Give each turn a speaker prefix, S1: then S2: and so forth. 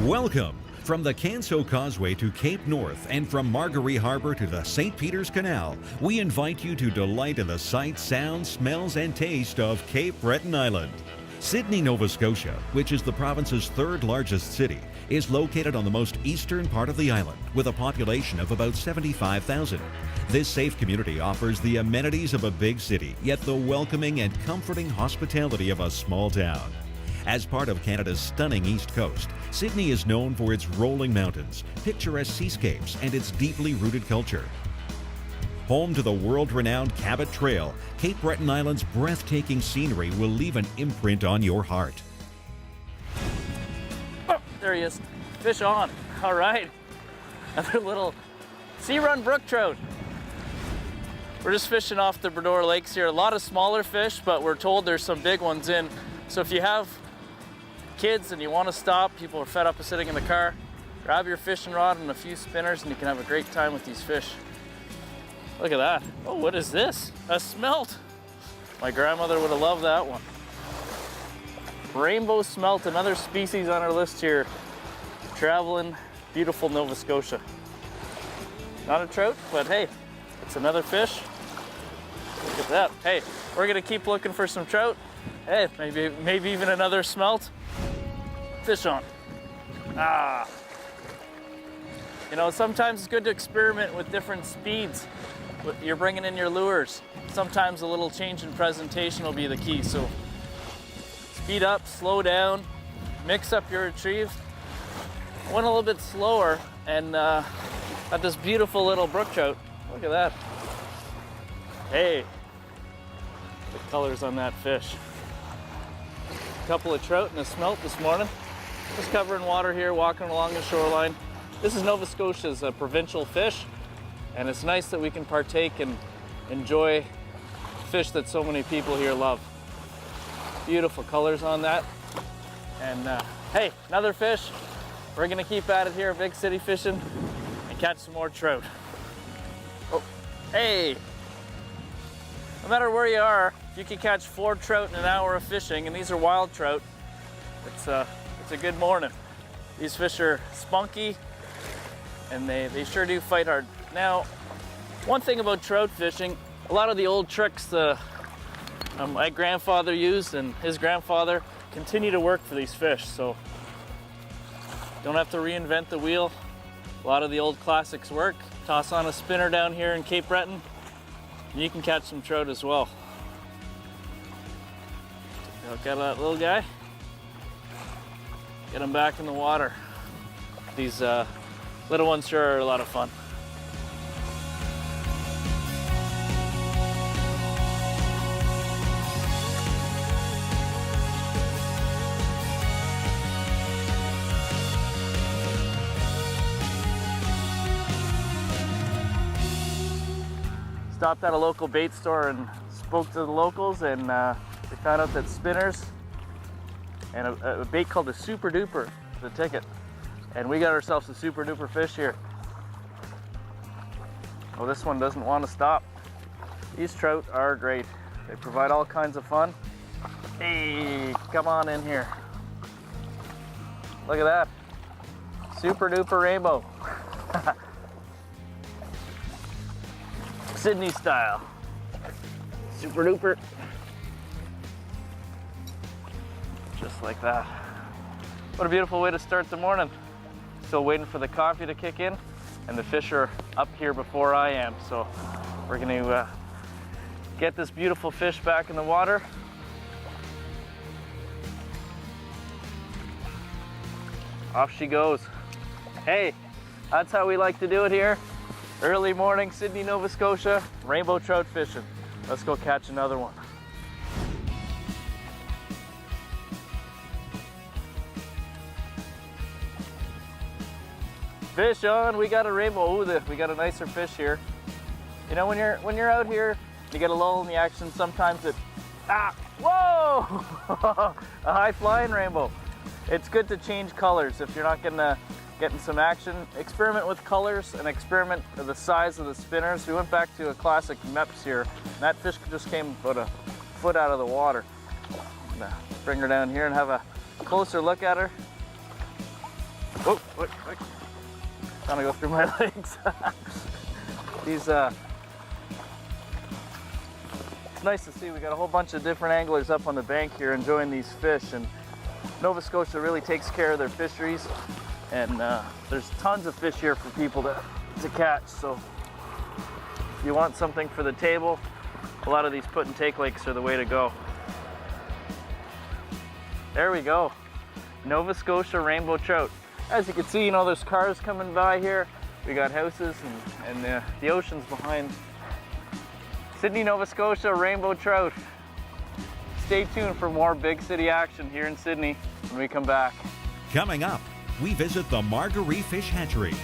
S1: Welcome! From the Canso Causeway to Cape North and from Margaree Harbor to the St. Peter's Canal, we invite you to delight in the sights, sounds, smells, and taste of Cape Breton Island. Sydney, Nova Scotia, which is the province's third largest city, is located on the most eastern part of the island with a population of about 75,000. This safe community offers the amenities of a big city, yet the welcoming and comforting hospitality of a small town. As part of Canada's stunning east coast, Sydney is known for its rolling mountains, picturesque seascapes, and its deeply rooted culture. Home to the world-renowned Cabot Trail, Cape Breton Island's breathtaking scenery will leave an imprint on your heart.
S2: Oh, there he is. Fish on. All right. Another little sea run brook trout. We're just fishing off the Bredor Lakes here. A lot of smaller fish, but we're told there's some big ones in. So if you have kids and you want to stop, people are fed up of sitting in the car, grab your fishing rod and a few spinners and you can have a great time with these fish. Look at that. Oh, what is this? A smelt. My grandmother would have loved that one. Rainbow smelt, another species on our list here. Traveling beautiful Nova Scotia. Not a trout, but hey, it's another fish. Look at that. Hey, we're gonna keep looking for some trout. Hey, maybe even another smelt. Fish on. Ah. You know, sometimes it's good to experiment with different speeds. You're bringing in your lures. Sometimes a little change in presentation will be the key. So speed up, slow down, mix up your retrieve. Went a little bit slower and got this beautiful little brook trout. Look at that. Hey, the colors on that fish. A couple of trout and a smelt this morning. Just covering water here, walking along the shoreline. This is Nova Scotia's provincial fish, and it's nice that we can partake and enjoy fish that so many people here love. Beautiful colors on that. And hey, another fish. We're gonna keep at it here, big city fishing, and catch some more trout. Oh, hey. No matter where you are, if you can catch 4 trout in an hour of fishing, and these are wild trout, it's a good morning. These fish are spunky, and they sure do fight hard. Now, one thing about trout fishing, a lot of the old tricks my grandfather used and his grandfather continue to work for these fish, so don't have to reinvent the wheel. A lot of the old classics work. Toss on a spinner down here in Cape Breton, and you can catch some trout as well. Look at that little guy. Get him back in the water. These little ones sure are a lot of fun. Stopped at a local bait store and spoke to the locals, and we found out that spinners and a bait called the Super Duper is the ticket. And we got ourselves a super duper fish here. Well, this one doesn't want to stop. These trout are great. They provide all kinds of fun. Hey, come on in here. Look at that. Super duper rainbow. Sydney style. Super duper. Just like that. What a beautiful way to start the morning. Still waiting for the coffee to kick in, and the fish are up here before I am. So we're gonna get this beautiful fish back in the water. Off she goes. Hey, that's how we like to do it here. Early morning, Sydney, Nova Scotia, rainbow trout fishing. Let's go catch another one. Fish on, we got a rainbow. Ooh, we got a nicer fish here. You know, when you're out here, you get a lull in the action. Sometimes whoa! A high flying rainbow. It's good to change colors if you're not getting some action. Experiment with colors and experiment with the size of the spinners. We went back to a classic Mepps here, and that fish just came about a foot out of the water. Bring her down here and have a closer look at her. Whoa, wait. Trying to go through my legs. These, it's nice to see. We got a whole bunch of different anglers up on the bank here enjoying these fish, and Nova Scotia really takes care of their fisheries, and there's tons of fish here for people to catch. So if you want something for the table, a lot of these put and take lakes are the way to go. There we go, Nova Scotia rainbow trout. As you can see, there's cars coming by here. We got houses and the ocean's behind. Sydney, Nova Scotia rainbow trout. Stay tuned for more big city action here in Sydney when we come back.
S1: Coming up, we visit the Margaree Fish Hatchery